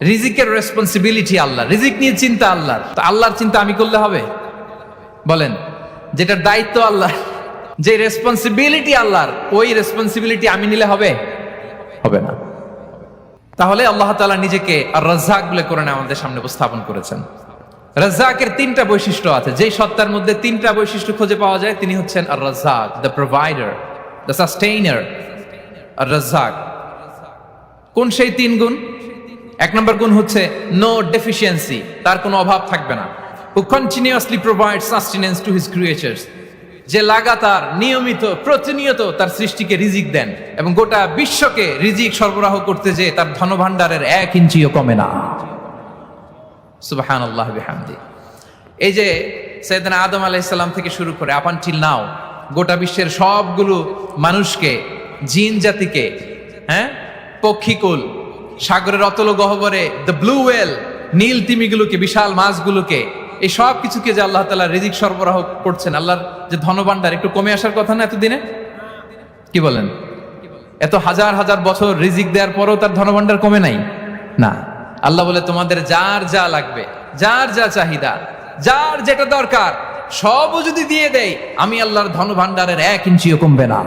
রিজিকের রেসপন্সিবিলিটি আল্লাহ, রিজিক নিয়ে চিন্তা আল্লাহ। তো আল্লাহর চিন্তা আমি করলে হবে? বলেন, যেটার দায়িত্ব আল্লাহ, যে রেসপন্সিবিলিটি আল্লাহর, ওই রেসপন্সিবিলিটি আমি নিলে হবে? হবে না। তাহলে আল্লাহ তাআলা নিজেকে আর রাজ্জাক বলে কোরআনে আমাদের সামনে উপস্থাপন করেছেন। রাজ্জাকের তিনটা বৈশিষ্ট্য আছে, যেই সত্তার মধ্যে তিনটা বৈশিষ্ট্য খুঁজে পাওয়া যায় তিনি হচ্ছেন আর রাজ্জাক, দ্য প্রোভাইডার, দ্য সাস্টেইনার। আর রাজ্জাক কোন সেই তিন গুণ? এক নম্বর গুণ হচ্ছে নো ডেফিসিয়েন্সি, তার কোনো অভাব থাকবে না। হু continuously provide sustenance to his creatures, যে লাগাতার নিয়মিত প্রতিনিয়ত তার সৃষ্টিকে রিজিক দেন এবং গোটা বিশ্বকে রিজিক সরবরাহ করতে যে তার ধনভাণ্ডারের 1 ইঞ্চিও কমে না। সুবহানাল্লাহ বিহামদি। এই যে সাইয়েদনা আদম আলাইহিস সালাম থেকে শুরু করে আপ আনটিল নাও গোটা বিশ্বের সবগুলো মানুষকে, জিন জাতিকে, পক্ষীকুল, সাগরের অতল গহ্বরে দ্য ব্লু ওয়েল, নীল তিমিগুলোকে, বিশাল মাছগুলোকে, এই সব কিছুকে যে আল্লাহ তাআলা রিজিক সরবরাহ করছেন, আল্লাহর যে ধনভাণ্ডার একটু কমে আসার কথা না এতদিনে? কি বলেন? এত হাজার হাজার বছর রিজিক দেওয়ার পরও তার ধনভাণ্ডার কমে নাই না। আল্লাহ বলে তোমাদের যার যা লাগবে, যার যা চাহিদা, যার যেটা দরকার সবও যদি দিয়ে দেই, আমি আল্লাহর ধনভাণ্ডারের 1 ইঞ্চিও কমবে না।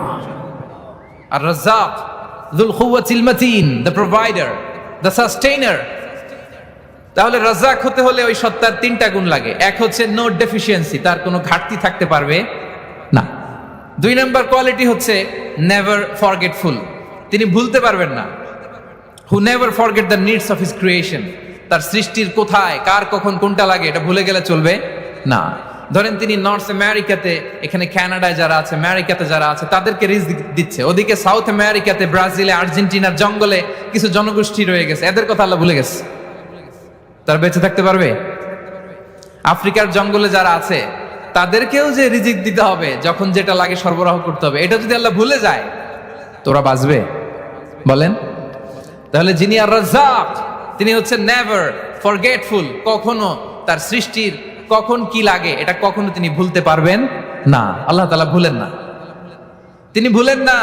আর Razzak যুল কুওয়াতিল মাতিন, the provider, the sustainer. তাহলে রাজ্জাক হতে হলে ওই সত্তার তিনটা গুণ লাগে। এক হচ্ছে নো ডেফিসিয়েন্সি, তার কোনো ঘাটতি থাকতে পারবে না। 2 নম্বর কোয়ালিটি হচ্ছে নেভার ফরগেটফুল, তিনি ভুলতে পারবেন না। Who never forget the needs of his creation, তার সৃষ্টির কোথায় কার কখন কোনটা লাগে এটা ভুলে গেলে চলবে না। ধরেন তিনি নর্থ আমেরিকাতে, এখানে কানাডায় যারা আছে, আমেরিকাতে যারা আছে, তাদেরকে রিজিক দিচ্ছে। ওদিকে সাউথ আমেরিকাতে, ব্রাজিলে, আর্জেন্টিনার জঙ্গলে কিছু জনগোষ্ঠী রয়ে গেছে, এদের কথা আল্লাহ ভুলে গেছে। তার বেঁচে থাকতে পারবে? আফ্রিকার জঙ্গলে যারা আছে তাদেরকেও যে রিজিক দিতে হবে, যখন যেটা লাগে সরবরাহ করতে হবে, এটা যদি আল্লাহ ভুলে যায় তোরা বাঁচবে? বলেন। তাহলে যিনি আর রাজ্জাক তিনি হচ্ছেন নেভার ফরগেটফুল, কখনো তার সৃষ্টির কখন কি লাগে এটা কখনো তিনি ভুলতে পারবেন না। আল্লাহ তাআলা ভুলেন না, তিনি ভুলেন না,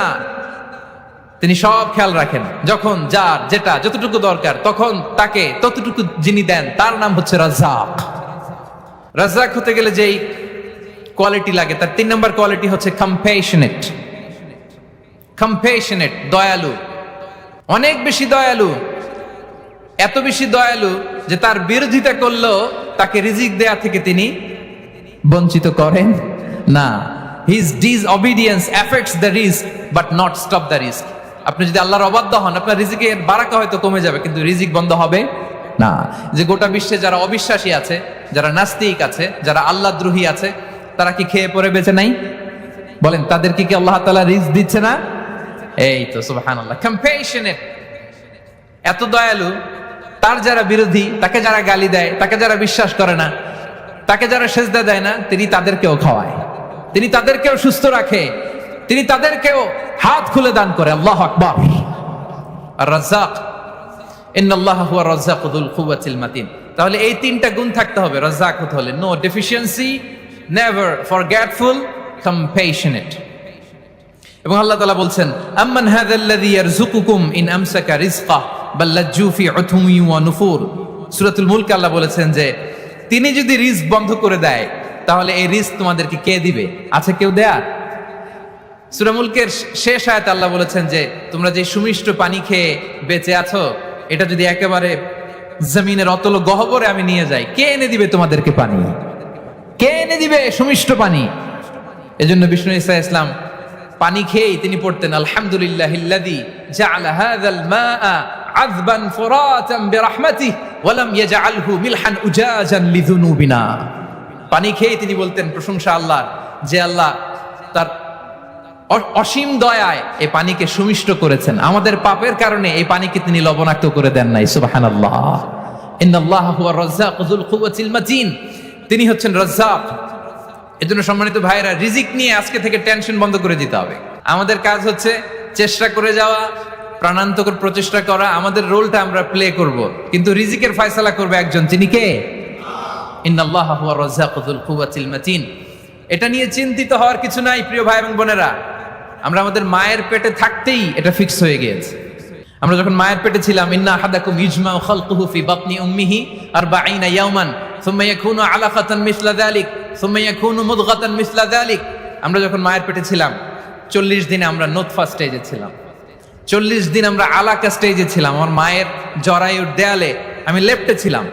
তিনি সব খেয়াল রাখেন। যখন যার যেটা যতটুকু দরকার তখন তাকে ততটুকু যিনি দেন তার নাম হচ্ছে রাজ্জাক। রাজ্জাক হতে গেলে যেই কোয়ালিটি লাগে তার 3 নম্বর কোয়ালিটি হচ্ছে কম্প্যাশনেট। কম্প্যাশনেট, দয়ালু, অনেক বেশি দয়ালু, এত বেশি দয়ালু যে তার বিরোধিতা করলেও তাকে রিজিক দেয়া থেকে তিনি বঞ্চিত করেন না। His disobedience effects the risk but not stop the risk. আপনি যদি আল্লাহর অবাধ্য হন, আপনার রিজিকের বারাকা হয়তো কমে যাবে, কিন্তু রিজিক বন্ধ হবে না। যে গোটা বিশ্বে যারা অবিশ্বাসী আছে, যারা নাস্তিক আছে, যারা আল্লাহদ্রোহী আছে, তারা কি খেয়ে পরে বেঁচে নাই? বলেন, তাদেরকে কি আল্লাহ তাআলা রিজিক দিচ্ছে না? এই তো সুবহানাল্লাহ। কম্প্যাশনেট, এত দয়ালু, তার যারা বিরোধী, তাকে যারা গালি দেয়, তাকে যারা বিশ্বাস করে না, তাকে যারা সেজদা দেয় না, তিনি তাদেরকেও খাওয়ায়, তিনি তাদেরকেও সুস্থ রাখে, তিনি তাদেরকেও হাত খুলে দান করে। আল্লাহু আকবার। আর রাজ্জাক, ইন্নাল্লাহা হুয়া রাজ্জাকু যুল কুওয়াতিল মাতিন। তাহলে এই তিনটা গুণ থাকতে হবে রাজ্জাক হতে হলে: no deficiency, never forgetful, compassionate. এবং আল্লাহ তাআলা বলছেন, আম্মান হাযাল্লাযী ইয়ারযুকুকুম ইন আমসাকা রিজকাহ বাল লাজ্জু ফি উতুমি ওয়া নুফুর। সূরাতুল মুলক আল্লাহ বলেছেন যে তিনি যদি রিজক বন্ধ করে দেয় তাহলে এই রিজক তোমাদেরকে কে দিবে? আছে কেউ দেয়া? সূরা মুলকের শেষ আয়াতে আল্লাহ বলেছেন যে তোমরা যে সুমিষ্ট পানি খেয়ে বেঁচে আছো, এটা যদি একেবারে জমিনের অতল গহ্বরে আমি নিয়ে যাই, কে এনে দিবে তোমাদেরকে পানি? কে এনে দিবে সুমিষ্ট পানি? এজন্য বিষ্ণু ঈসা ইসলাম পানি খেয়েই তিনি পড়তেন, আলহামদুলিল্লাহিল্লাযী জাআলা হাযাল মাআ আযবান ফুরাতান বিরাহমাতিহি ওয়া লাম ইয়াজআলহু মিলহান উজাজান লিযুনুবিনা। পানি খেয়েই তিনি বলতেন প্রশংসা আল্লাহর, যে আল্লাহ তার অসীম দয়ায় এই পানিকে সুমিষ্ট করেছেন, আমাদের পাপের কারণে এই পানিকে তিনি লবণাক্ত করে দেন নাই। সুবহানাল্লাহ। ইন্নাল্লাহা হুয়া রাজ্জাকু যুল কুওয়াতিল মাতিন, তিনি হচ্ছেন রাজ্জাক। এজন্য সম্মানিত ভাইরা, রিজিক নিয়ে আজকে থেকে টেনশন বন্ধ করে দিতে হবে। আমাদের কাজ হচ্ছে চেষ্টা করে যাওয়া, প্রাণান্তকর প্রচেষ্টা করা, আমাদের রোলটা আমরা প্লে করব, কিন্তু রিজিকের ফয়সালা করবে একজন, তিনি কে? ইন্নাল্লাহা হুয়া রাজ্জাকু যুল কুওয়াতিল মাতিন। এটা নিয়ে চিন্তিত হওয়ার কিছু নাই প্রিয় ভাই এবং বোনেরা। আমরা আমাদের মায়ের পেটে থাকতেই এটা ফিক্স হয়ে গিয়েছে। আমরা যখন মায়ের পেটে ছিলাম, ইন্না আহাদাকুম ইজমাউ খালকুহু ফি বাতনি উম্মিহি 40 ইয়াওমান সুম্মা ইয়াকুনু আলাকাতান মিসলা যালিক সুম্মা ইয়াকুনু মুদগাতান মিসলা যালিক। আমরা যখন মায়ের পেটে ছিলাম 40 দিনে আমরা নুতফা স্টেজে ছিলাম, 40 দিন আমরা আলাকা স্টেজে ছিলাম। আমার মায়ের জরায়ুর দেয়ালে আমি লেপ্টে ছিলাম।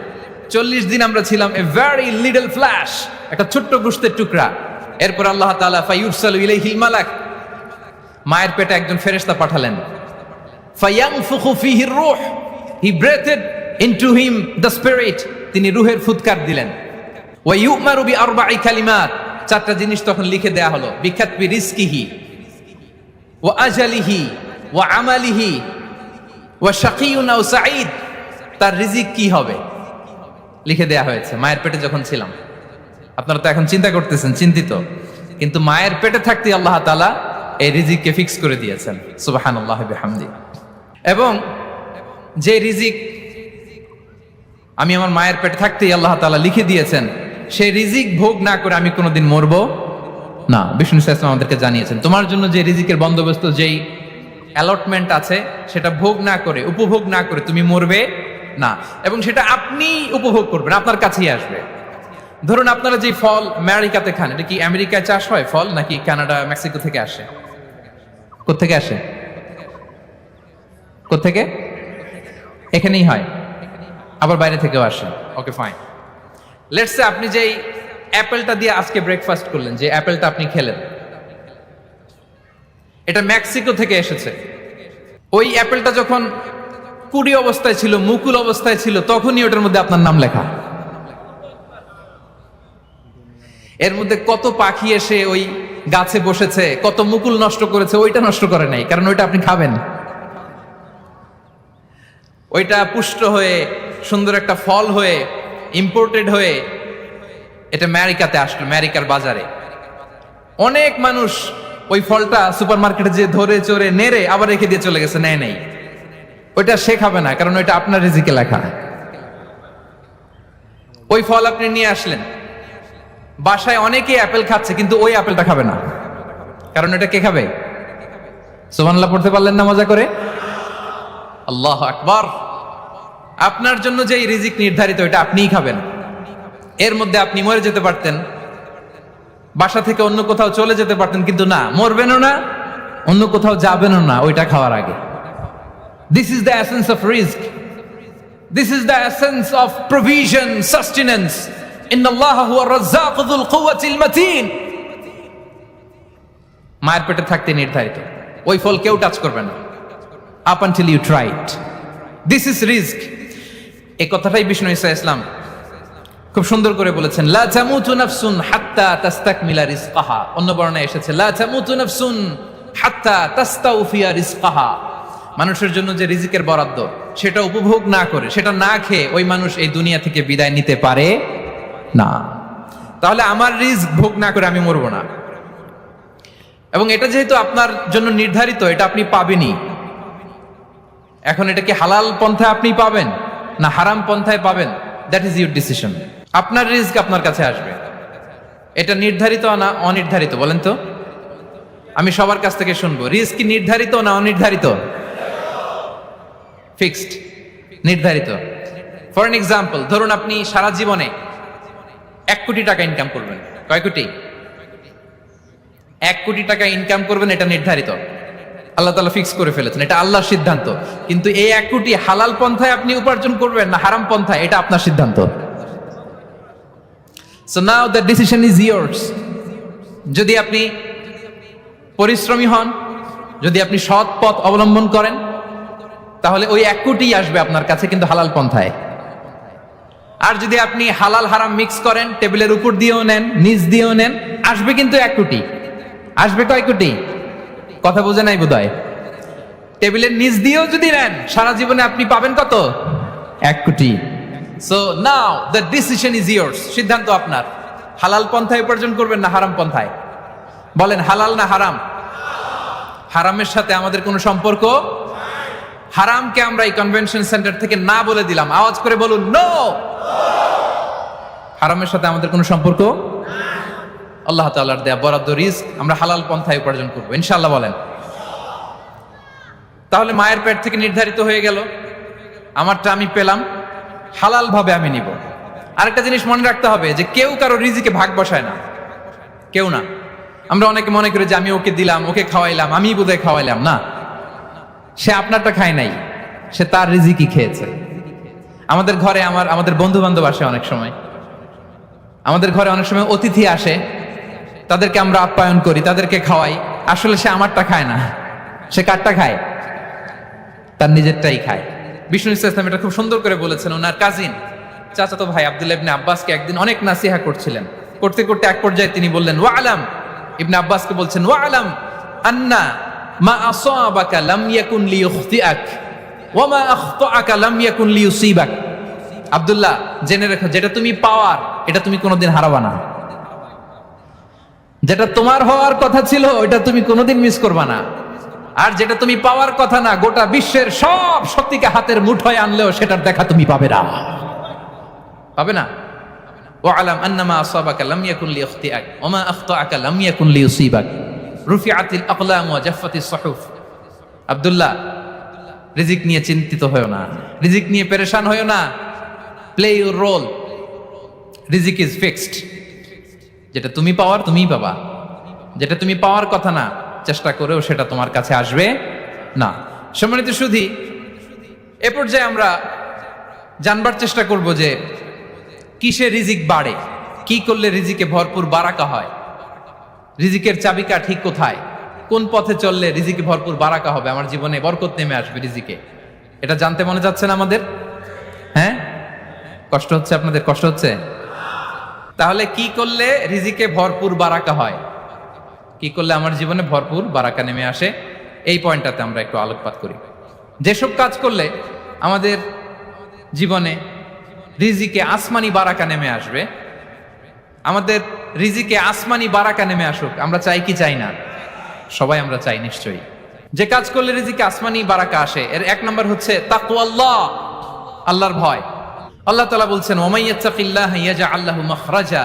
40 দিন আমরা ছিলাম এ ভেরি লিটল ফ্ল্যাশ, একটা ছোট্ট গোশতের টুকরা। এরপর আল্লাহ তাআলা ফায়ুরসালু ইলাইহিল মালাক, মায়ের পেটে একজন ফেরেশতা পাঠালেন। ফায়ানফুখু ফীহির রূহ, he breathed into him the spirit, তিনি রূহের ফুৎকার দিলেন। ওয়া ইউমারু বিআরবা'i কালিমাত, 4টা জিনিস তখন লিখে দেয়া হলো। বিখাতবি রিজকিহি ওয়া আজালিহি ওয়া আমালিহি ওয়া শাকিয়ুন আও সাঈদ, তার রিজিক কি হবে লিখে দেয়া হয়েছে মায়ের পেটে যখন ছিলাম। আপনারা তো এখন চিন্তা করতেছেন, চিন্তিত, কিন্তু মায়ের পেটে থাকতে আল্লাহ তাআলা এই রিজিককে ফিক্স করে দিয়েছেন। সুবহানাল্লাহি বিহামদি। এবং যে রিজিক আমি আমার মায়ের পেটে থাকতেই আল্লাহ তাআলা লিখে দিয়েছেন, সেই রিজিক ভোগ না করে আমি কোনোদিন মরবো না। বিষ্ণু ইসলাম আমাদেরকে জানিয়েছেন, তোমার জন্য যে রিজিকের বন্দোবস্ত, যেই অ্যালটমেন্ট আছে, সেটা ভোগ না করে, উপভোগ না করে তুমি মরবে না। এবং সেটা আপনি উপভোগ করবেন, আপনার কাছেই আসবে। ধরুন আপনারা যে ফল আমেরিকাতে খান, এটা কি আমেরিকায় চাষ হয় ফল, নাকি কানাডা মেক্সিকো থেকে আসে? কোত্থেকে আসে? কোত্থেকে? এখানেই হয়, আবার বাইরে থেকেও আসে। Okay fine. লেটস সে আপনি যেই অ্যাপেলটা দিয়ে আজকে ব্রেকফাস্ট করলেন, যে অ্যাপেলটা আপনি খেলেন, এটা মেক্সিকো থেকে এসেছে। ওই অ্যাপেলটা যখন কুড়ি অবস্থায় ছিল, মুকুল অবস্থায় ছিল, তখনই ওটার মধ্যে আপনার নাম লেখা। এর মধ্যে কত পাখি এসে ওই গাছে বসেছে, কত মুকুল নষ্ট করেছে, ওইটা নষ্ট করে নাই, কারণ ওইটা আপনি খাবেন। ওইটা পুষ্ট হয়ে সুন্দর একটা ফল হয়ে ইম্পোর্টেড হয়ে এটা আমেরিকাতে আসলো, আমেরিকার বাজারে। অনেক মানুষ ওই ফলটা সুপার মার্কেটে যে ধরে চড়ে নেড়ে আবার রেখে দিয়ে চলে গেছে, নেয় নাই। ওইটা সে খাবে না, কারণ ওইটা আপনার রিজিকে লেখা। ওই ফল আপনি নিয়ে আসলেন, বাসায় অনেকে অ্যাপেল খাচ্ছে, কিন্তু ওই অ্যাপেলটা খাবে না, কারণ এটা কে খাবে? সুবহানাল্লাহ পড়তে পারলেন না মজা করে? আল্লাহু আকবার। আপনার জন্য যে রিজিক নির্ধারিত, এটা আপনিই খাবেন। এর মধ্যে আপনি মরে যেতে পারতেন, বাসা থেকে অন্য কোথাও চলে যেতে পারতেন, কিন্তু না, মরবেনও না, অন্য কোথাও যাবেনও না ওইটা খাওয়ার আগে। This is the essence of risk, this is the essence of provision, sustenance. ইন্নাল্লাহা হুয়া রাজ্জাকু যুল কুওয়াতিল মাতিন। মায়ের পেটে থাকতে নির্ধারিত, ওই ফল কেউ টাচ করবে না up until you try it. This is risk. এই কথাটাই বিষ্ণু ঈসা ইসলাম খুব সুন্দর করে বলেছেন, লা তামুতু নাফসুন হাত্তা তাস্তাকমিলা রিজকাহা। অন্য বর্ণনায় এসেছে লা তামুতু নাফসুন হাত্তা তাস্তাউফিয়া রিজকাহা। মানুষের জন্য যে রিজিকের বরাদ্দ, সেটা উপভোগ না করে, সেটা না খেয়ে ওই মানুষ এই দুনিয়া থেকে বিদায় নিতে পারে না। তাহলে আমার রিস্ক ভোগ না করে আমি মরবো না। এবং এটা যেহেতু আপনার জন্য নির্ধারিত, এটা আপনি পাবেনই। এখন এটা কি হালাল পন্থায় আপনি পাবেন না হারাম পন্থায় পাবেন, দ্যাট ইজ ইউর ডিসিশন। আপনার রিস্ক আপনার কাছে আসবে। এটা নির্ধারিত না অনির্ধারিত বলেন তো? আমি সবার কাছ থেকে শুনবো, রিস্ক কি নির্ধারিত না অনির্ধারিত? ফিক্সড, নির্ধারিত। ফর এন এক্সাম্পল, ধরুন আপনি সারা জীবনে 1 কোটি টাকা ইনকাম করবেন। কয় কোটি? 1 কোটি টাকা ইনকাম করবেন, এটা নির্ধারিত, আল্লাহ তাআলা ফিক্স করে ফেলেছেন, এটা আল্লাহর সিদ্ধান্ত। কিন্তু এই 1 কোটি হালাল পন্থায় আপনি উপার্জন করবেন না হারাম পন্থায়, এটা আপনার সিদ্ধান্ত। So now the decision is yours. যদি আপনি পরিশ্রমী হন, যদি আপনি সৎ পথ অবলম্বন করেন, তাহলে ওই 1 কোটি আসবে আপনার কাছে, কিন্তু হালাল পন্থায়। আর যদি আপনি হালাল হারাম মিক্স করেন, টেবিলের উপর দিয়েও নেন, নিচ দিয়েও নেন, আসবে কিন্তু 1 কোটি। আসবে কয় কোটি? কথা বোঝে নাই বোধহয়। টেবিলের নিচ দিয়েও যদি নেন, সারা জীবনে আপনি পাবেন কত? 1 কোটি। So now the decision is years. সিদ্ধান্ত আপনার। হালাল পন্থায় উপার্জন করবেন না হারাম পন্থায়? বলেন হালাল না হারাম? হারামের সাথে আমাদের কোনো সম্পর্ক? হারামকে আমরা এই কনভেনশন সেন্টার থেকে না বলে দিলাম, আওয়াজ করে বলুন নো। হারামের সাথে আমাদের কোনো সম্পর্ক? আল্লাহ তাআলার দেয়া বরাদ্দ রিস্ক আমরা হালাল পন্থায় উপার্জন করবো ইনশাআল্লাহ। বলেন তাহলে মায়ের পেট থেকে নির্ধারিত হয়ে গেল, আমারটা আমি পেলাম, হালাল ভাবে আমি নিব। আরেকটা জিনিস মনে রাখতে হবে যে কেউ কারো রিজিকে ভাগ বসায় না, কেউ না। আমরা অনেকে মনে করি যে আমি ওকে দিলাম, ওকে খাওয়াইলাম, আমি বোধহয় খাওয়াইলাম। না, সে আপনারটা খায় নাই, সে তার রিজিকই খেয়েছে। আমাদের ঘরে আমাদের বন্ধু বান্ধব আসে অনেক সময়, আমাদের ঘরে অনেক সময় অতিথি আসে, তাদেরকে আমরা আপ্যায়ন করি, তাদেরকে খাওয়াই। আসলে সে আমারটা খায় না, সে কারটা খায়? তার নিজেরটাই খায়। বিষ্ণু ইসলাম এটা খুব সুন্দর করে বলেছেন। ওনার কাজিন চাচাতো ভাই আব্দুল্লাহ ইবনে আব্বাসকে একদিন অনেক নাসিহা করছিলেন। করতে করতে এক পর্যায়ে তিনি বললেন, ওয়া আলাম, ইবনে আব্বাসকে বলছেন, ওয়া আলাম আন্না মা আসাবাকা লাম ইয়াকুন লিইখতিআক ওয়া মা আখতাআকা লাম ইয়াকুন লিইউসিবাক। আব্দুল্লাহ, জেনে রেখো, যেটা তুমি পাওয়ার এটা তুমি কোনোদিন হারাবা না। যেটা তোমার হওয়ার কথা ছিল ওটা তুমি কোনোদিন মিস করবা না। আর যেটা তুমি পাওয়ার কথা না, গোটা বিশ্বের সব শক্তিকে হাতের মুঠোয় আনলেও সেটার দেখা তুমি পাবে না, পাবে না। ওয়ালাম আন্নামা আসাবাকা লাম ইয়াকুন লিইখতিআক ওয়া মা আখতাআকা লাম ইয়াকুন লিইউসিবাক রুফিআতিল আকলাম ওয়া জাফফাতিস সুহুফ। আব্দুল্লাহ, রিজিক নিয়ে চিন্তিত হয়ো না, রিজিক নিয়ে পেরেশান হয়ো না। প্লে ইউর রোল, রিজিক ইজ ফিক্সড। যেটা তুমি পাওয়ার তুমিই পাবা, যেটা তুমি পাওয়ার কথা না চেষ্টা করেও সেটা তোমার কাছে আসবে না। সম্মানিত সুধী, এ পর্যায়ে আমরা জানবার চেষ্টা করব যে কিসে রিজিক বাড়ে, কি করলে রিজিকে ভরপুর বারাকা হয়, রিজিকের চাবিকা ঠিক কোথায়, কোন পথে চললে রিজিকে ভরপুর বারাকা হবে, আমার জীবনে বরকত নেমে আসবে রিজিকে। এটা জানতে মনে যাচ্ছে না আমাদের? হ্যাঁ, কষ্ট হচ্ছে আপনাদের? কষ্ট হচ্ছে? তাহলে কি করলে রিজিকে ভরপুর বারাকা হয়, কি করলে আমার জীবনে ভরপুর বারাকা নেমে আসে, এই পয়েন্টটাতে আমরা একটু আলোকপাত করি। যেসব কাজ করলে আমাদের জীবনে রিজিকে আসমানি বারাকা নেমে আসবে, আমাদের রিজিকে আসমানি বারাকা নেমে আসুক, আমরা চাই কি চাই না? সবাই আমরা চাই নিশ্চয়ই। যে কাজ করলে রিজিকে আসমানি বারাকা আসে, এর এক নম্বর হচ্ছে তাকওয়াল্লাহ, আল্লাহর ভয়। আল্লাহ তাআলা বলছেন, ওয়া মাইয়াত্তাকিল্লাহা ইয়াজআল লাহু মাখরাজা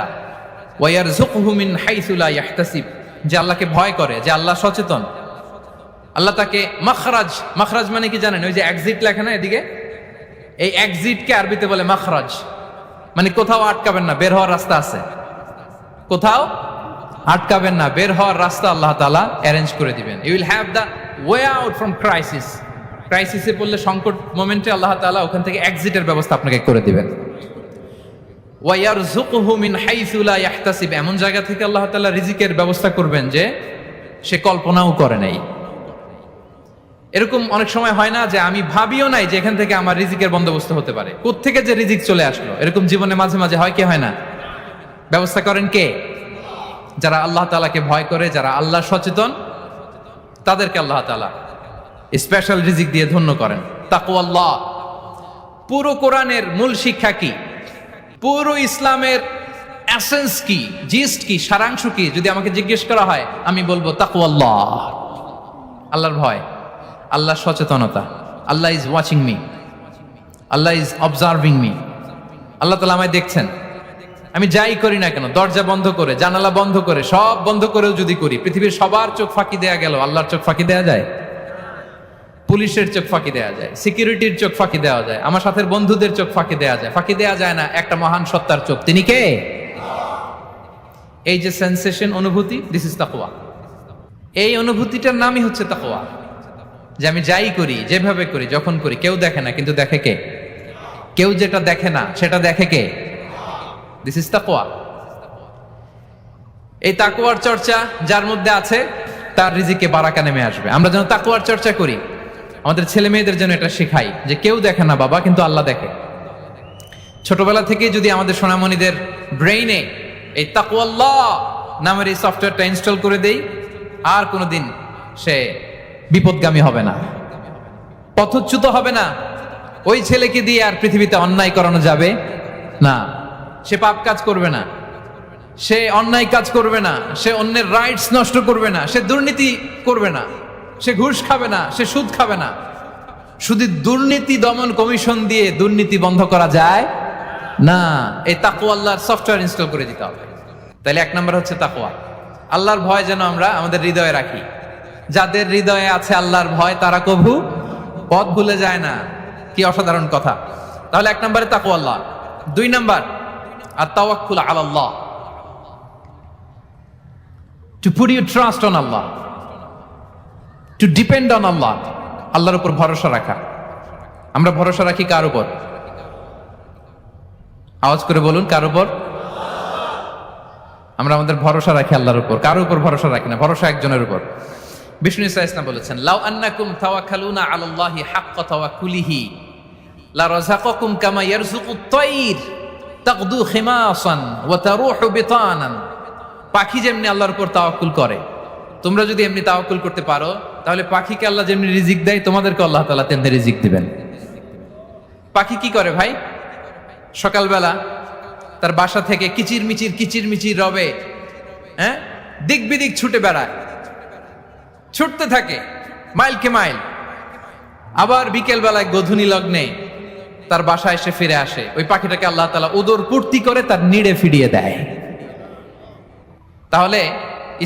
ওয়া ইয়ারযুকহু মিন হাইসু লা ইয়াহতাসিব। যে আল্লাহকে ভয় করে, যে আল্লাহ সচেতন, আল্লাহ তাকে মাখরাজ, মাখরাজ মানে কি জানেন? ওই যে এক্সিট লেখা না এদিকে, এই এক্সিটকে আরবিতে বলে মাখরাজ, মানে কোথাও আটকাবেন না, বের হওয়ার রাস্তা আছে, কোথাও আটকাবেন না, বের হওয়ার রাস্তা আল্লাহ তাআলা অ্যারেঞ্জ করে দিবেন। You will have the way out from crisis. ক্রাইসিসে পড়লে, সংকট মোমেন্টে আল্লাহ তাআলা ওখান থেকে এক্সিটের ব্যবস্থা আপনাকে করে দিবেন। ওয়া ইয়ারযুকহু মিন হাইসু লা ইয়াহতাসিব, এমন জায়গা থেকে আল্লাহ তাআলা রিজিকের ব্যবস্থা করবেন যে সে কল্পনাও করে নাই। এরকম অনেক সময় হয় না যে আমি ভাবিও নাই যে এখান থেকে আমার রিজিকের বন্দোবস্ত হতে পারে, কোত্থেকে যে রিজিক চলে আসলো। এরকম জীবনে মাঝে মাঝে হয় কি হয় না? ব্যবস্থা করেন কে? যারা আল্লাহ তাআলাকে ভয় করে, যারা আল্লাহ সচেতন, তাদেরকে আল্লাহ তাআলা স্পেশাল রিজিক দিয়ে ধন্য করেন। তাকওয়াল্লাহ। পুরো কোরআনের মূল শিক্ষা কি, পুরো ইসলামের এসেন্স কি, জিস্ট কি, সারাংশ কি যদি আমাকে জিজ্ঞেস করা হয়, আমি বলবো তাকওয়াল্লাহ, আল্লাহর ভয়, আল্লাহর সচেতনতা। Allah is watching me, Allah is observing me. Allah তাআলা আমায় দেখছেন, আমি যাই করি না কেন, দরজা বন্ধ করে, জানালা বন্ধ করে, সব বন্ধ করেও যদি করি, পৃথিবীর সবার চোখ ফাঁকি দেয়া গেল, আল্লাহর চোখ ফাঁকি দেয়া যায়? পুলিশের চোখ ফাঁকি দেয়া যায়, সিকিউরিটির চোখ ফাঁকি দেওয়া যায়, আমার সাথে বন্ধুদের চোখ ফাঁকি দেয়া যায়, ফাঁকি দেয়া যায় না একটা মহান সত্তার চোখ। তিনি কে? এই যে সেন্সেশন, অনুভূতি, দিস ইজ তাকওয়া। এই অনুভূতিটার নামই হচ্ছে তাকওয়া। যে আমি যাই করি, যেভাবে করি, যখন করি, কেউ দেখে না, কিন্তু দেখে কে? কেউ যেটা দেখে না সেটা দেখে কে? দিস ইজ তাকওয়া। এই তাকওয়ার চর্চা যার মধ্যে আছে, তার রিজিকে বারাকা নেমে আসবে। আমরা যেন তাকওয়ার চর্চা করি, আমাদের ছেলে মেয়েদের জন্য এটা শেখাই যে কেউ দেখে না বাবা, কিন্তু আল্লাহ দেখে। ছোটবেলা থেকে যদি আমাদের সোনামণিদের ব্রেইনে এই তাকওয়াল্লাহ নামের এই সফটওয়্যারটা ইনস্টল করে দেই, আর কোনোদিন সে বিপদগামী হবে না, পথচ্যুত হবে না। ওই ছেলেকে দিয়ে আর পৃথিবীতে অন্যায় করানো যাবে না, সে পাপ কাজ করবে না, সে অন্যায় কাজ করবে না, সে অন্যের রাইটস নষ্ট করবে না, সে দুর্নীতি করবে না, সে ঘুষ খাবে না, সে সুদ খাবে না। শুধু দুর্নীতি দমন কমিশন দিয়ে দুর্নীতি বন্ধ করা যায় না, এই তাকওয়া আল্লাহর সফটওয়্যার ইনস্টল করে দিতে হবে। তাহলে এক নম্বর হচ্ছে তাকওয়া। আল্লাহর ভয় যেন আমরা আমাদের হৃদয়ে রাখি। যাদের হৃদয়ে আছে আল্লাহর ভয়, তারা কভু পথ ভুলে যায় না। কি অসাধারণ কথা। তাহলে 1 নম্বরে তাকওয়া আল্লাহ, 2 নম্বর আত-তাওয়াক্কুল আলাল্লাহ, to put your trust on Allah, to depend on Allah, আল্লাহর উপর ভরসা রাখা। আমরা ভরসা রাখি কার উপর? আওয়াজ করে বলুন, কার উপর? আমরা আমাদের ভরসা রাখি আল্লাহর উপর, কার উপর ভরসা রাখি না, ভরসা একজনের উপর। বিষ্ণু ইসা ইসলাম বলেছেন, লাউ আন্নাকুম তাওয়াক্কালুনা আলাল্লাহি হাক্কা তাওয়াক্কুলিহি লা রাযাকাকুম কামা ইয়ারযুকুত তায়র তাগদু খিমাসান ওয়া তারুহু বিতানান। পাখি যেমনি আল্লাহর উপর তাওয়াক্কুল করে, তোমরা যদি এমনি তাওয়াক্কুল করতে পারো, তাহলে পাখিকে আল্লাহ যেমনি রিজিক দেয়, তোমাদেরকে আল্লাহ তাআলা তেমনি রিজিক দিবেন। পাখি কি করে ভাই? সকালবেলা তার বাসা থেকে কিচির মিচির রবে, হ্যাঁ, দিক বিদিক ছুটে বেড়ায়, ছুটতে থাকে মাইলকে মাইল। আবার বিকেল বেলায় গোধূলি লগ্নে তার বাসায় এসে ফিরে আসে। ওই পাখিটাকে আল্লাহ তাআলা উদর পূর্তি করে তার নিড়ে ফিরিয়ে দেয়। তাহলে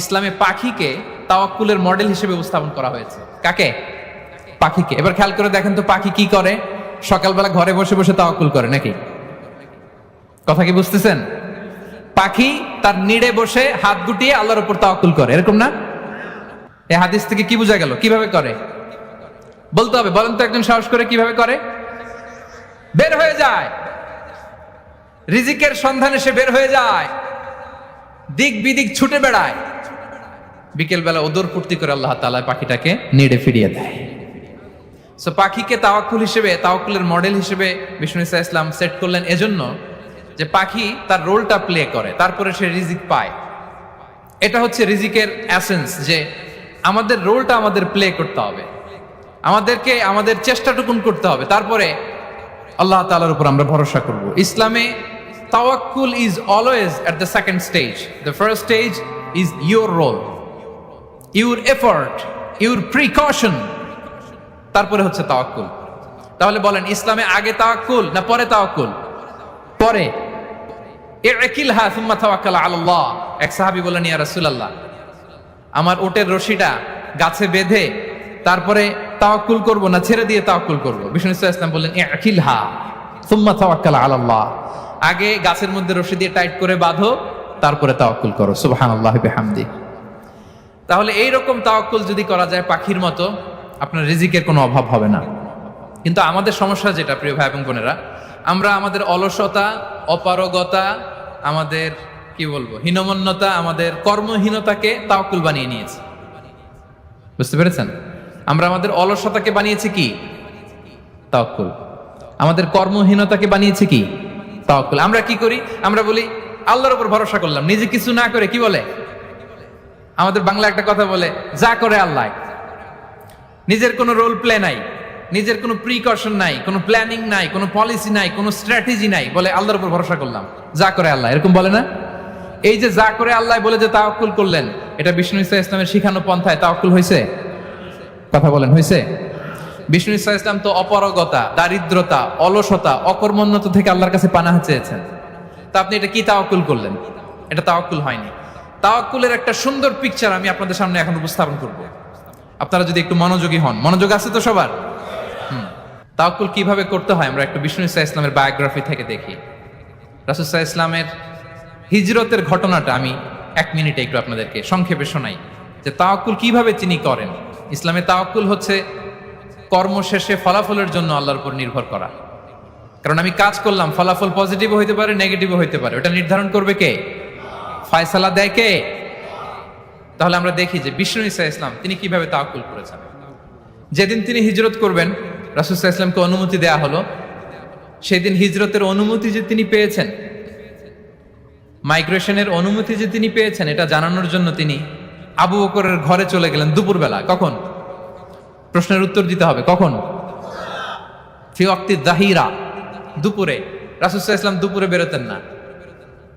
ইসলামে পাখিকে তাওয়াক্কুলের মডেল হিসেবে উপস্থাপন করা হয়েছে। কাকে? পাখিকে। এবার খেয়াল করে দেখেন তো, পাখি কি করে? সকালবেলা ঘরে বসে বসে তাওয়াক্কুল করে নাকি? কথা কি বুঝতেছেন? পাখি তার নিড়ে বসে হাত গুটিয়ে আল্লাহর উপর তাওয়াক্কুল করে, এরকম না? এই হাদিস থেকে কি বোঝা গেল? কিভাবে করে বলতে হবে, বলেন তো একজন সাহস করে, কিভাবে করে? বের হয়ে যায়, রিজিকের সন্ধানে সে বের হয়ে যায়, দিক বিদিক ছুটে বেড়ায়, বিকেল বেলা ওদর পূর্তি করে আল্লাহ তাআলা পাখিটাকে নিড়ে ফিরিয়ে দেয়। সো পাখিকে তাওয়াক্কুল হিসেবে, তাওয়াক্কুলের মডেল হিসেবে বিষ্ণু ইসা ইসলাম সেট করলেন এজন্য যে পাখি তার রোলটা প্লে করে, তারপরে সে রিজিক পায়। এটা হচ্ছে রিজিকের এসেন্স, যে আমাদের রোলটা আমাদের প্লে করতে হবে, আমাদেরকে আমাদের চেষ্টাটুকুন করতে হবে, তারপরে আল্লাহ তাআলার উপর আমরা ভরসা করব। ইসলামে তাওয়াক্কুল is always at the second stage. The first stage is your role, your effort, your precaution, তারপরে হচ্ছে তাওয়াক্কুল। তাহলে বলেন, ইসলামে আগে তাওয়াক্কুল না পরে তাওয়াক্কুল? পরে। ইকিলহা সুম্মা তাওয়াক্কাল আলাল্লাহ। এক সাহাবী বলেন, ইয়া রাসূলুল্লাহ, আমার ওটের রশিটা গাছে বেঁধে তারপরে তাওয়াক্কুল করব না ছেড়ে দিয়ে তাওয়াক্কুল করব? বিষ্ণু ইসলাম বললেন, ইকিলহা সুম্মা তাওয়াক্কাল আলাল্লাহ। আগে গাছের মধ্যে রশি দিয়ে টাইট করে বাঁধো, তারপরে তাওয়াক্কুল করো। সুবহানাল্লাহি বিহামদি। তাহলে এইরকম তাওয়াক্কুল যদি করা যায় পাখির মতো, আপনার রিজিকের কোনো অভাব হবে না। কিন্তু আমাদের সমস্যা যেটা, প্রিয় ভাই এবং বোনেরা, আমরা আমাদের অলসতা, অপারগতা, আমাদের কি বলবো, হীনমন্যতা, আমাদের কর্মহীনতাকে তাওয়াক্কুল বানিয়ে নিয়েছি। বুঝতে পেরেছেন? আমরা আমাদের অলসতাকে বানিয়েছি কি? তাওয়াক্কুল। আমাদের কর্মহীনতাকে বানিয়েছি কি? তাওয়াক্কুল। আমরা কি করি? আমরা বলি আল্লাহর উপর ভরসা করলাম, নিজে কিছু না করে। কি বলে আমাদের বাংলা একটা কথা বলে, যা করে আল্লাহ। নিজের কোনো রোল প্লে নাই, নিজের কোনো প্রিকশন নাই, কোনো প্ল্যানিং নাই, কোনো পলিসি নাই, কোনো স্ট্র্যাটেজি নাই, বলে আল্লাহর উপর ভরসা করলাম, যা করে আল্লাহ। এরকম বলে না? এই যে যা করে আল্লাহ বলে যে তাওয়াক্কুল করলেন, এটা বিষ্ণু ইসা ইসলামের শিখানো পন্থায় তাওয়াক্কুল হয়েছে? কথা বলেন, হয়েছে? বিষ্ণু ইসা ইসলাম তো অপারগতা, দারিদ্রতা, অলসতা, অকর্মণ্যতা থেকে আল্লাহর কাছে পানাহ চেয়েছেন। তা আপনি এটা কি তাওয়াক্কুল করলেন? এটা তাওয়াক্কুল হয়নি। তাওয়াক্কুলের একটা সুন্দর পিকচার আমি আপনাদের সামনে এখন উপস্থাপন করব, আপনারা যদি একটু মনোযোগী হন। মনোযোগ আছে তো সবার? তাওয়াক্কুল কিভাবে করতে হয় আমরা একটু বিষ্ণু ইসা ইসলামের বায়োগ্রাফি থেকে দেখি। রাসূল সাল্লাল্লাহু আলাইহি ওয়াসাল্লামের হিজরতের ঘটনাটা আমি 1 মিনিটে একটু আপনাদেরকে সংক্ষেপে শোনাই, যে তাওয়াক্কুল কিভাবে তিনি করেন। ইসলামে তাওয়াক্কুল হচ্ছে কর্ম শেষে ফলাফলের জন্য আল্লাহর উপর নির্ভর করা। কারণ আমি কাজ করলাম, ফলাফল পজিটিভও হইতে পারে, নেগেটিভও হইতে পারে, ওটা নির্ধারণ করবে কে? ফয়সালা দেয় কে? তাহলে আমরা দেখি যে বিষ্ণু ইসা ইসলাম তিনি কিভাবে তাওয়াক্কুল করেছেন। যেদিন তিনি হিজরত করবেন, রাসূল সাল্লাল্লাহু আলাইহি ওয়াসাল্লামকে অনুমতি দেয়া হলো, সেদিন হিজরতের অনুমতি যে তিনি পেয়েছেন, মাইগ্রেশনের অনুমতি যে তিনি পেয়েছেন, এটা জানানোর জন্য তিনি আবু বকরের ঘরে চলে গেলেন দুপুরবেলা। কখন? প্রশ্নের উত্তর দিতে হবে, কখন? ফি ওয়াক্তি যাহিরা, দুপুরে। রাসূল সাল্লাল্লাহু আলাইহি ওয়াসাল্লাম দুপুরে বেরোতেন না।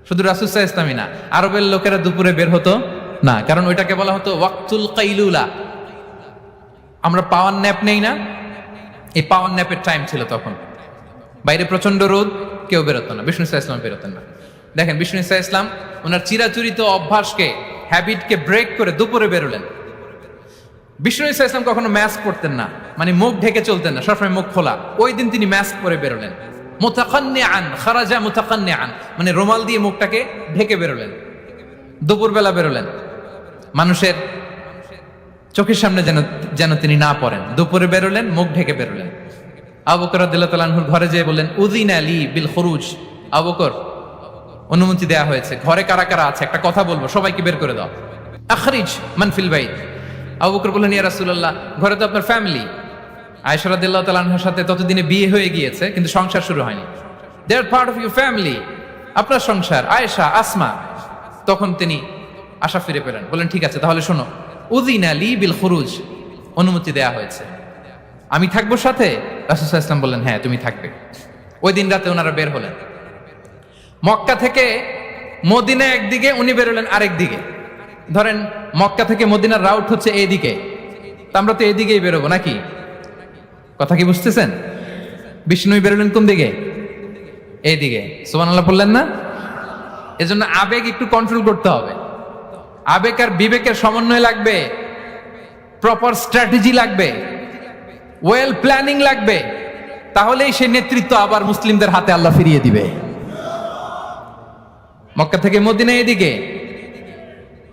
শুধু রাসূল সাল্লাল্লাহু আলাইহি ওয়াসাল্লামই না, আরবের লোকেরা দুপুরে বের হতো না, কারণ ওইটাকে বলা হতো ওয়াক্তুল কাইলুলা। আমরা পাওয়ার ন্যাপ নেই না, এই পাওয়ার ন্যাপের টাইম ছিল তখন। বাইরে প্রচন্ড রোদ, কেউ বেরোতো না, বিষ্ণু ইসা ইসলাম বেরোতেন না। দেখেন বিষ্ণু ইসা ইসলাম ওনার চিরাচরিত অভ্যাসকে, হ্যাবিটকে ব্রেক করে দুপুরে বেরোলেন। বিষ্ণু ইসা ইসলাম কখনো মাস্ক পরতেন না, মানে মুখ ঢেকে চলতেন না, সবসময় মুখ খোলা। ওই দিন তিনি মাস্ক পরে বেরোলেন, মুতাকান্নিআন, খারাজা মুতাকান্নিআন, মানে রুমাল দিয়ে মুখটাকে ঢেকে বেরোলেন। দুপুরবেলা বেরোলেন, মানুষের চোখের সামনে যেন তিনি না পড়েন। দুপুরে বেরোলেন, মুখ ঢেকে বেরোলেন। আবু বকর রাদিয়াল্লাহু তাআলা আনহুর ঘরে যেয়ে বললেন, উযিনা লি বিল খুরুজ। আবু বকর, অনুমতি দেয়া হয়েছে, ঘরে কারা কারা আছে একটা কথা বলবো, সবাইকে বের করে দাও। আখরিজ মান ফিল বাইত। আবু বকর বললেন, ইয়া রাসূলুল্লাহ, ঘরে তো আপনার ফ্যামিলি। আয়েশা রাদিয়াল্লাহু তাআলা আনহার সাথে ততদিনে বিয়ে হয়ে গিয়েছে, কিন্তু সংসার শুরু হয়নি। দে আর পার্ট অফ ইউর ফ্যামিলি, আপনার সংসার, আয়েশা, আসমা। তখন তিনি আশা ফিরে পেলেন, বললেন, ঠিক আছে তাহলে শোনো, উযিনা লি বিল খুরুজ, অনুমতি দেয়া হয়েছে, আমি থাকবো সাথে? রাসূল সাল্লাল্লাহু আলাইহি ওয়াসাল্লাম বললেন, হ্যাঁ তুমি থাকবে। ওই দিন রাতে ওনারা বের হলেন। মক্কা থেকে মদিনা একদিকে, উনি বেরোলেন আরেক দিকে। ধরেন মক্কা থেকে মদিনার রাউট হচ্ছে এইদিকে, তা আমরা তো এইদিকেই বেরোবো নাকি? কথা কি বুঝতেছেন? বিষ্ণু বেরোলেন কোন দিকে? এইদিকে। সুবহানাল্লাহ বললেন না? এজন্য আবেগ একটু কন্ট্রোল করতে হবে। আবেগ আর বিবেকের সমন্বয় লাগবে, প্রপার স্ট্র্যাটেজি লাগবে, ওয়েল প্ল্যানিং লাগবে, তাহলেই সেই নেতৃত্ব আবার মুসলিমদের হাতে আল্লাহ ফিরিয়ে দিবে। মক্কা থেকে মদিনা এদিকে,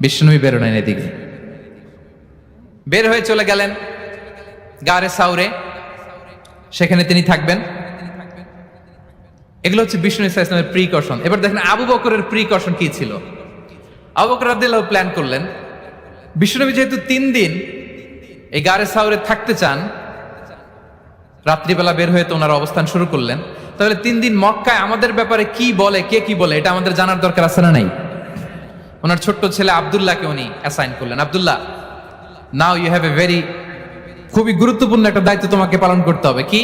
বিষ্ণু বেরোলেন এদিকে। বের হয়ে চলে গেলেন গারে সাউরে, সেখানে তিনি থাকবেন। এগুলো হচ্ছে বিষ্ণু ইসলামের প্রিকশন। এবার দেখেন আবু বকরের প্রিকশন কি ছিল। আবু বকর রাদিয়াল্লাহু প্ল্যান করলেন, বিষ্ণুনবী যেহেতু 3 দিন এই গারে সাউরে থাকতে চান, রাত্রিবেলা বের হয়ে তো ওনার অবস্থান শুরু করলেন, তাহলে 3 দিন মক্কায় আমাদের ব্যাপারে কি বলে, কে কি বলে, এটা আমাদের জানার দরকার আছে না নাই? ওনার ছোট্ট ছেলে আব্দুল্লাহকে উনি অ্যাসাইন করলেন। Abdullah, now you have a very, খুবই গুরুত্বপূর্ণ একটা দায়িত্ব তোমাকে পালন করতে হবে। কি?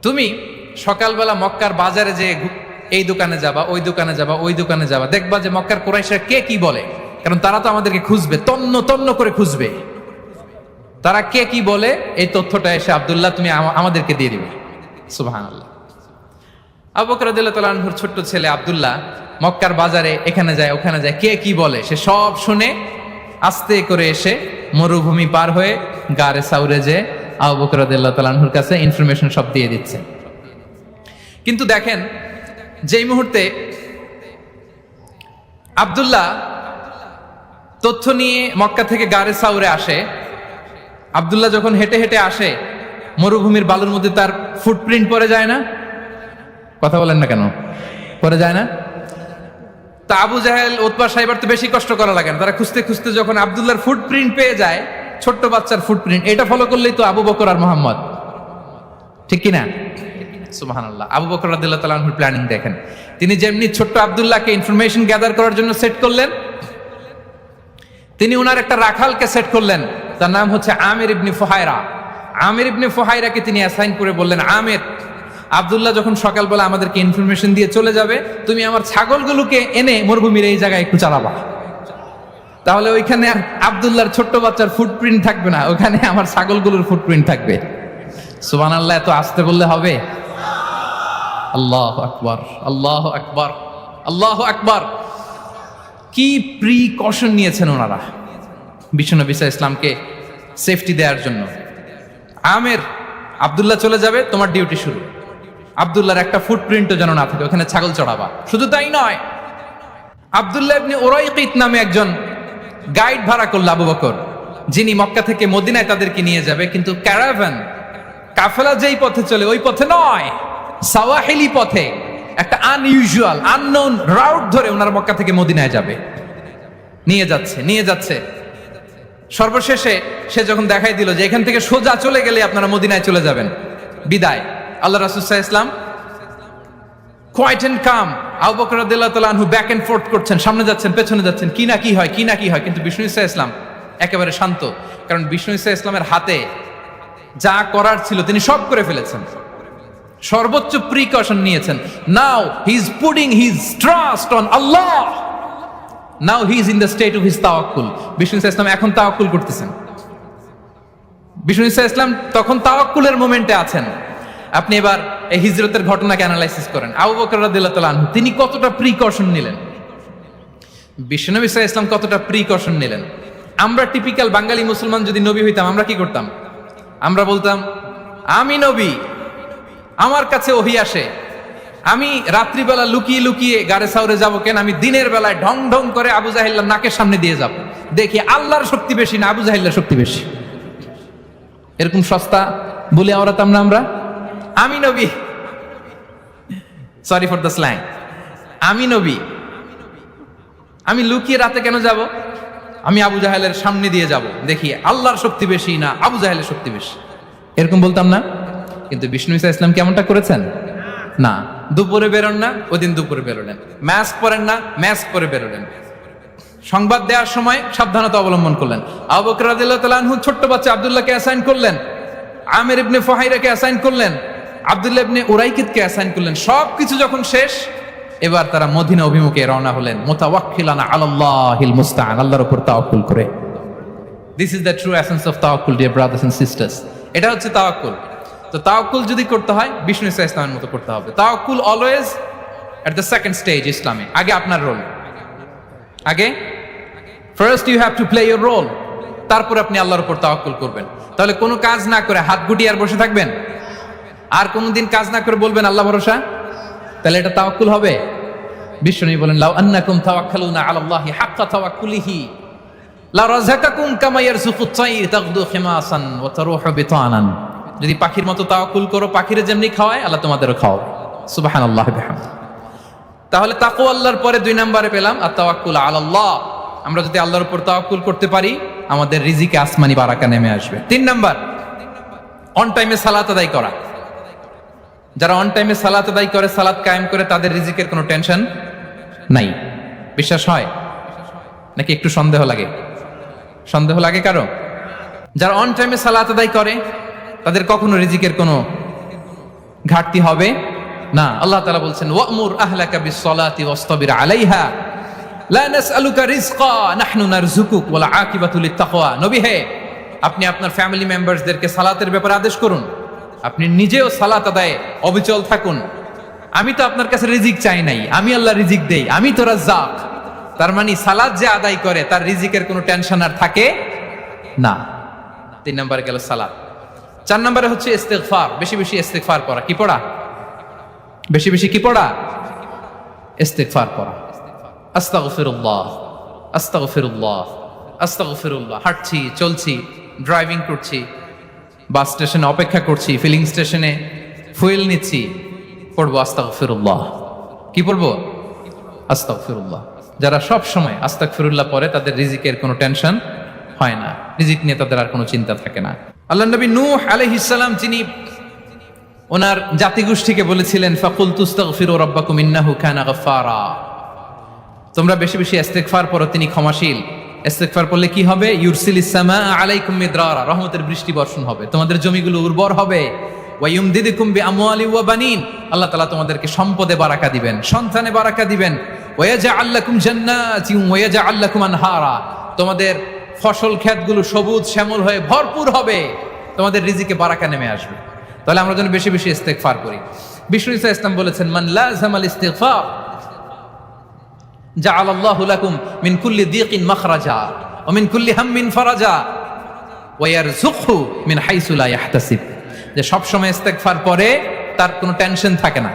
তুমি সকালবেলা মক্কার বাজারে যে এই দোকানে যাবা, ওই দোকানে যাবা, ওই দোকানে যাবা, দেখবা যে মক্কার কুরাইশরা কে কি বলে, কারণ তারা তো আমাদেরকে খুঁজবে, তন্ন তন্ন করে খুঁজবে। তারা কে কি বলে এই তথ্যটা এসে আব্দুল্লাহ তুমি আমাদেরকে দিয়ে দিবে। সুবহানাল্লাহ। আবু বকর রাদিয়াল্লাহু তাআলা আনহুর ছোট্ট ছেলে আব্দুল্লাহ মক্কার বাজারে এখানে যায় ওখানে যায়, কে কি বলে সে সব শুনে আস্তে করে এসে মরুভূমি পার হয়ে গারে সাউরে যে আবু বকর রাদিয়াল্লাহু তাআলা আনহুর কাছে ইনফরমেশন সব দিয়ে দিচ্ছে। কিন্তু দেখেন, যেই মুহূর্তে আব্দুল্লাহ তথ্য নিয়ে মক্কা থেকে গারে সাউরে আসে, আব্দুল্লাহ যখন হেঁটে হেঁটে আসে, মরুভূমির বালুর মধ্যে তার ফুটপ্রিন্ট পড়ে যায় না? কথা বলেন না কেন? পড়ে যায় না? তা আবু জাহেল, উতবা, সাইবার তো বেশি কষ্ট করা লাগে না। তারা খুঁজতে খুঁজতে যখন আব্দুল্লাহর ফুটপ্রিন্ট পেয়ে যায়, ছোট্ট বাচ্চার ফুটপ্রিন্ট, এটা ফলো করলেই তো আবু বকর আর মোহাম্মদ, ঠিক কিনা? সুবহানাল্লাহ। আবু বকর রাদিয়াল্লাহু তাআলা আনহুর প্ল্যানিং দেখেন। তিনি যেমনি ছোট্ট আব্দুল্লাহকে ইনফরমেশন গ্যাদার করার জন্য সেট করলেন, তিনি উনার একটা রাখালকে সেট করলেন, তার নাম হচ্ছে আমির ইবনে ফুহায়রা। আমির ইবনে ফুহায়রাকে তিনি অ্যাসাইন করে বললেন, আমির, আব্দুল্লাহ যখন সকালবেলা আমাদেরকে ইনফরমেশন দিয়ে চলে যাবে, তুমি আমার ছাগলগুলোকে এনে মরুভূমির এই জায়গায় একটু চালাবা। তাহলে ওইখানে আর আব্দুল্লাহর ছোট্ট বাচ্চার ফুটপ্রিন্ট থাকবে না, ওখানে আমার ছাগলগুলোর ফুটপ্রিন্ট থাকবে। সুবহানাল্লাহ। এত আসতে বললে হবে? আল্লাহু আকবার, আল্লাহু আকবার, আল্লাহু আকবার। কি প্রিকশন নিয়েছেন ওনারা বিশ্বনবী সাল্লাল্লাহু আলাইহি ওয়াসাল্লামকে সেফটি দেওয়ার জন্য। আমের, আব্দুল্লাহ চলে যাবে, তোমার ডিউটি শুরু। আব্দুল্লাহর একটা ফুটপ্রিন্টও যেন না থাকে, ওখানে ছাগল চড়াবা। শুধু তাই নয়, আব্দুল্লাহ ইবনে উরাইকিত নামে একজন গাইড ভাড়া করল আবু বকর, যিনি মক্কা থেকে মদিনায় তাদেরকে নিয়ে যাবে। কিন্তু ক্যারাভান, কাফেলা যেই পথে চলে ওই পথে নয়, সাওয়াহিলি পথে, একটা আনইউজুয়াল আননোন রাউট ধরে ওনারা মক্কা থেকে মদিনায় যাবে। নিয়ে যাচ্ছে। সর্বশেষে সে যখন দেখাই দিল যে এখান থেকে সোজা চলে গেলে আপনারা মদিনায় চলে যাবেন, বিদায়। আল্লাহ রাসূল সাল্লাল্লাহু আলাইহি ওয়াসাল্লাম কোয়াইট এন্ড কাম, আবু বকর রাদিয়াল্লাহু তাআলা আনহু ব্যাক এন্ড ফোর্থ করছেন, সামনে যাচ্ছেন, পেছনে যাচ্ছেন, কি না কি হয়। কিন্তু বিষ্ণু সাল্লাল্লাহু আলাইহি ওয়াসাল্লাম একেবারে শান্ত, কারণ বিষ্ণু সাল্লাল্লাহু আলাইহি ওয়াসাল্লামের হাতে যা করার ছিল তিনি সব করে ফেলেছেন, সর্বোচ্চ প্রিকশন নিয়েছেন। Now he is putting his trust on Allah, now he is in the state of his তাওয়াক্কুল। বিষ্ণু সাল্লাল্লাহু আলাইহি ওয়াসাল্লাম এখন তাওয়াক্কুল করতেছেন। বিষ্ণু সাল্লাল্লাহু আলাইহি ওয়াসাল্লাম তখন তাওয়াক্কুলের মোমেন্টে আছেন। আপনি এবার এই হিজরতের ঘটনাকে অ্যানালাইসিস করেন। আবু বকর রাদিয়াল্লাহু তাআলা আনহু তিনি কতটা প্রিকশন নিলেন, বিশ্বনবী সাল্লাল্লাহু আলাইহি ওয়াসাল্লাম কতটা প্রিকশন নিলেন। আমরা টিপিক্যাল বাঙালি মুসলমান যদি নবী হইতাম আমরা কি করতাম? আমরা বলতাম আমি নবী, আমার কাছে ওহী আসে, আমি রাত্রিবেলা লুকিয়ে লুকিয়ে গাড়ে সাউরে যাবো কেন, আমি দিনের বেলায় ঢং ঢং করে আবু জাহিল্লার নাকের সামনে দিয়ে যাব, দেখি আল্লাহর শক্তি বেশি না আবু জাহিল্লার শক্তি বেশি। এরকম সস্তা বলে আওড়াতাম না আমরা? আমি নবী, সরি ফর দ্য স্ল্যাং, আমি নবী, আমি লুকিয়ে রাতে কেন যাব, আমি আবু জাহেলের সামনে দিয়ে যাব, দেখি আল্লাহর শক্তি বেশি না আবু জাহেলের শক্তি বেশি। এরকম বলতাম না? কিন্তু বিষ্ণু ঈসা ইসলাম কেমনটা করেছেন? না, দুপুরে বেরোন না, ওই দিন দুপুরে বেরোলেন। মাস্ক পরেন না, মাস্ক পরে বেরোলেন। সংবাদ দেওয়ার সময় সাবধানতা অবলম্বন করলেন। আবু বকর রাদিয়াল্লাহু তাআলা আনহু ছোট্ট বাচ্চা আব্দুল্লাহকে অ্যাসাইন করলেন, আমির ইবনে ফুহাইরাকে অ্যাসাইন করলেন, আব্দুল্লাহ ইবনে উরাইকিতকে অ্যাসাইন করলেন। সবকিছু যখন শেষ, এবার তারা মদিনা অভিমুখে রওনা হলেন, মুতাওয়াক্কিলানা আলাল্লাহিল মুস্তাআন, আল্লাহর উপর তাওয়াক্কুল করে। This is the true essence of তাওয়াক্কুল, ডিয়ার ব্রাদার্স এন্ড সিস্টার্স। এটা হচ্ছে তাওয়াক্কুল। তো তাওয়াক্কুল যদি করতে হয় বিষ্ণু ঈসা ইসলামের মতো করতে হবে। তাওয়াক্কুল always at the second stage ইসলামে। আগে আপনার রোল, আগে first you have to play your role, তারপর আপনি আল্লাহর উপর তাওয়াক্কুল করবেন। তাহলে কোনো কাজ না করে হাত গুটিয়ে আর বসে থাকবেন, আর কোনোদিন কাজ না করে বলবেন আল্লাহ ভরসা, তাহলে এটা তাওয়াক্কুল হবে? বিষ্ণু বলেন লাউ আন্নাকুম তাওয়াক্কালুনা আলাল্লাহি হাক্কা তাওয়াক্কুলিহি লা রাযাকাকুম কামা ইয়ারযুকুত তায়র তাগদু খিমাসান ওয়া তারুহু বিতানান। যদি পাখির মতো তাওয়াক্কুল করো, পাখিরে যেমনি খাওয়ায় আল্লাহ তোমাদেরও খাওয়াবে। সুবহানাল্লাহ বিহামদি। তাহলে তাকওয়া আল্লাহর পরে 2 নম্বরে পেলাম আত তাওয়াক্কুল আলাল্লাহ। আমরা যদি আল্লাহর উপর তাওয়াক্কুল করতে পারি, আমাদের রিজিকে আসমানি বারাকা নেমে আসবে। 3 নাম্বার, অন টাইমে সালাত আদায় করা। যারা অন টাইমে সালাত আদায় করে, সালাত কায়েম করে, তাদের রিজিকের কোনো টেনশন নাই। বিশ্বাস হয় নাকি একটু সন্দেহ লাগে? সন্দেহ লাগে কারো? যারা অন টাইমে সালাত আদায় করে তাদের কখনো রিজিকের কোনো ঘাটতি হবে না। আল্লাহ তাআলা বলছেন ওয়ামুর আহলাকা বিসসালাতি ওয়াসতাবির আলাইহা লা নাসআলুকা রিজকা নাহনু নারযুকুক ওয়াল আকিবাতু লিত্তাকওয়া। নবী হে, আপনি আপনার ফ্যামিলি মেম্বারসদেরকে সালাতের ব্যাপারে আদেশ করুন, আপনি নিজেও সালাত আদায়ে অবিচল থাকুন। আমি তো আপনার কাছে রিজিক চাই নাই, আমি আল্লাহ রিজিক দেই, আমি তো রাজ্জাক। তার মানে সালাত যে আদায় করে তার রিজিকের কোনো টেনশন আর থাকে না। 3 নম্বরে গেল সালাত। 4 নম্বরে হচ্ছে ইস্তিগফার, বেশি বেশি ইস্তিগফার পড়া। কি পড়া? বেশি বেশি কি পড়া? ইস্তিগফার পড়া। আস্তাগফিরুল্লাহ, আস্তাগফিরুল্লাহ, আস্তাগফিরুল্লাহ। হাঁটছি, চলছি, ড্রাইভিং করছি, বাস স্টেশনে অপেক্ষা করছি, ফিলিং স্টেশনে ফুয়েল নিচ্ছি, পড়বো আস্তাগফিরুল্লাহ। কি পড়বো? আস্তাগফিরুল্লাহ। যারা সব সময় আস্তাগফিরুল্লাহ পড়ে তাদের রিজিকের কোনো টেনশন হয় না, রিজিক নিয়ে তাদের আর কোনো চিন্তা থাকে না। আল্লাহ নবী নূহ আলাইহিস সালাম, যিনি ওনার জাতিগোষ্ঠীকে বলেছিলেন ফাকুলতু আস্তাগফিরু রাব্বাকুম ইন্নাহু কানা গাফফারা, তোমরা বেশি বেশি ইস্তিগফার পড়ো, তিনি ক্ষমাশীল। ইস্তিগফার পড়লে কি হবে? ইউরসিলিস সামাআ আলাইকুম মিদরারা, রহমতের বৃষ্টি বর্ষণ হবে, তোমাদের জমিগুলো উর্বর হবে। ওয়া ইউমদিদুকুম বিআমওয়ালি ওয়া বানিন, আল্লাহ তাআলা তোমাদেরকে সম্পদে বারাকা দিবেন, সন্তানে বারাকা দিবেন। ওয়া ইয়াজআল লাকুম জান্নাতিন ওয়া ইয়াজআল লাকুম আনহারা, তোমাদের ফসল ক্ষেতগুলো সবুজ শ্যামল হয়ে ভরপুর হবে, তোমাদের রিজিকে বারাকা নেমে আসবে। তাহলে আমরা যেন বেশি বেশি ইস্তিগফার করি। বিষ্ণু ঈসা ইসলাম বলেছেন মান লাযামাল ইস্তিগফার জাআলাল্লাহু লাকুম মিন কুল্লি দিকিন মাখরাজা ওয়া মিন কুল্লি হাম্মিন ফারাজা ওয়া ইয়ারযুকহু মিন হাইসু লা ইয়াহতাসিব। যে সব সময় ইস্তিগফার পরে তার কোনো টেনশন থাকে না,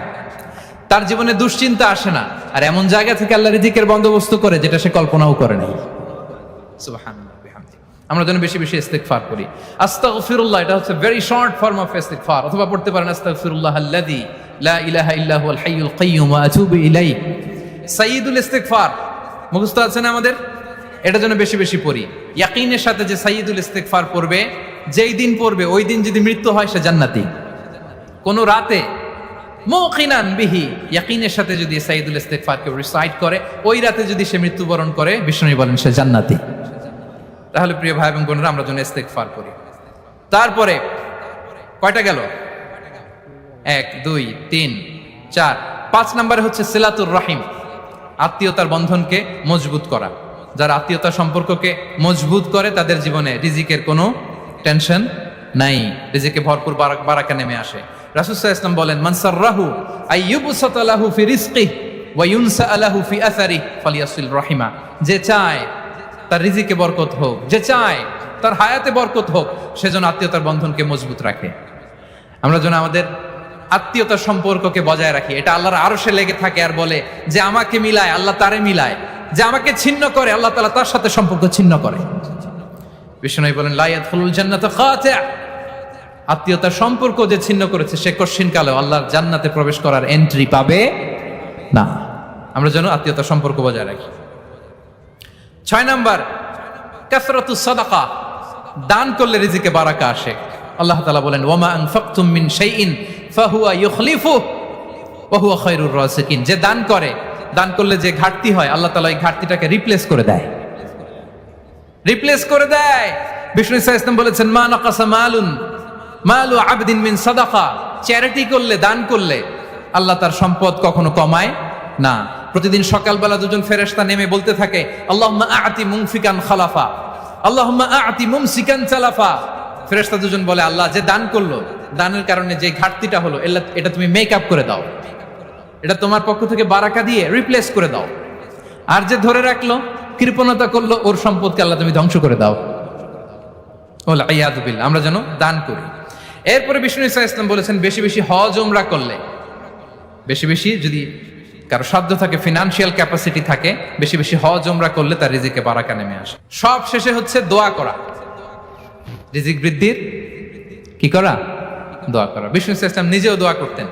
তার জীবনে দুশ্চিন্তা আসে না, আর এমন জায়গা থেকে আল্লাহ রিজিকের বন্দোবস্ত করে যেটা সে কল্পনাও করে নাই। সুবহানাল্লাহ বিহামদি। আমরা যেন বেশি বেশি ইস্তিগফার করি। আস্তাগফিরুল্লাহ, এটা হচ্ছে ভেরি শর্ট ফর্ম অফ ইস্তিগফার। অথবা পড়তে পারেন আস্তাগফিরুল্লাহ আল্লাযী লা ইলাহা ইল্লা হুয়াল হাইয়ুল কাইয়্যুম ওয়া আতুবু ইলাইহি। সাইয়্যিদুল ইস্তিগফার মুখস্থ আছে না আমাদের? এটা যেন বেশি বেশি পড়ি। ইয়াকিনের সাথে যে সাইয়্যিদুল ইস্তিগফার পড়বে, যেই দিন পড়বে ওই দিন যদি মৃত্যু হয় সে জান্নাতি। কোন রাতে মুকিনান বিহি, ইয়াকিনের সাথে যদি সাইয়্যিদুল ইস্তিগফারকে রিসাইট করে, ওই রাতে যদি সে মৃত্যুবরণ করে, বিষ্ণু বলেন সে জান্নাতি। তাহলে প্রিয় ভাই এবং বোনেরা, আমরা যেন ইস্তিগফার করি। তারপরে কয়টা গেল? 1 2 3 4 5 নম্বরে হচ্ছে সিলাতুর রহিম, আত্মীয়তার বন্ধনকে মজবুত করা। যারা আত্মীয়তার সম্পর্ককে মজবুত করে তাদের জীবনে রিজিকের কোনো টেনশন নাই, রিজিকে ভরপুর বারাকা নেমে আসে। রাসূল সাল্লাল্লাহু আলাইহি ওয়াসাল্লাম বলেন মান সাররাহু আইয়ুবসাতা লাহু ফি রিজকিহি ওয়া ইউনসা লাহু ফি আসারিহি ফালিয়াসিল রাহিমা। যে চায় তার রিজিকে বরকত হোক, যে চায় তার হায়াতে বরকত হোক, সেজন্য আত্মীয়তার বন্ধনকে মজবুত রাখে। আমরা যেন আমাদের আত্মীয়তার সম্পর্ককে বজায় রাখি। এটা আল্লাহর আরশে লেগে থাকে আর বলে যে আমাকে মিলায় আল্লাহ তারে মিলায়, যে আমাকে ছিন্ন করে আল্লাহ তাআলা তার সাথে সম্পর্ক ছিন্ন করে। বিষ্ণু বলেন লা ইয়াদখুলুল জান্নাতা খাতি', আত্মীয়তার সম্পর্ক যে ছিন্ন করেছে সে কশিন কালেও আল্লাহর জান্নাতে প্রবেশ করার এন্ট্রি পাবে না। আমরা যেন আত্মীয়তার সম্পর্ক বজায় রাখি। 6 নাম্বার, কাসরাতুস সাদাকা, দান করলে রিজিকে বারাকা আসে। আল্লাহ তাআলা বলেন ওয়ামা আনফাকতুম মিন শাইইন ফাহুয়া ইউখলিফুহু ওয়া হুয়া খায়রুর রাযিকিন, যে দান করে, দান করলে যে ঘাটতি হয় আল্লাহ তাআলা এই ঘাটতিটাকে রিপ্লেস করে দেয়, রিপ্লেস করে দেয়। বিষ্ণু ইসা ইসলাম বলেছেন মা নাকাসা মালু আবদিন মিন সাদাকা, চ্যারিটি করলে, দান করলে আল্লাহ তার সম্পদ কখনো কমায় না। প্রতিদিন সকালবেলা দুজন ফেরেশতা নেমে বলতে থাকে আল্লাহুম্মা আ'তি মুনফিকান খালাফা, আল্লাহুম্মা আ'তি মুমসিকান চালাফা। ফেরেশতা দুজন বলে আল্লাহ, যে দান করলো, দানের কারণে যে ঘাটতিটা হলো এটা তুমি মেক আপ করে দাও, এটা তোমার পক্ষ থেকে বারাকা দিয়ে রিপ্লেস করে দাও। আর যে ধরে রাখলো, কৃপণতা করলো, ওর সম্পদকে আল্লাহ তুমি ধ্বংস করে দাও। ওয়াল ইয়াদু বিল্লাহ। আমরা যেন দান করি। এরপরে বিষ্ণু ইসা ইসলাম বলেছেন বেশি বেশি হজ ওমরা করলে, বেশি বেশি যদি কারো সাধ্য থাকে, ফিনান্সিয়াল ক্যাপাসিটি থাকে, বেশি বেশি হজ ওমরা করলে তার রিজিকে বারাকা নেমে আসে। সব শেষে হচ্ছে দোয়া করা, রিজিক বৃদ্ধির কি করা? দোয়া করা। বিষ্ণু ইসা ইসলাম নিজেও দোয়া করতেন।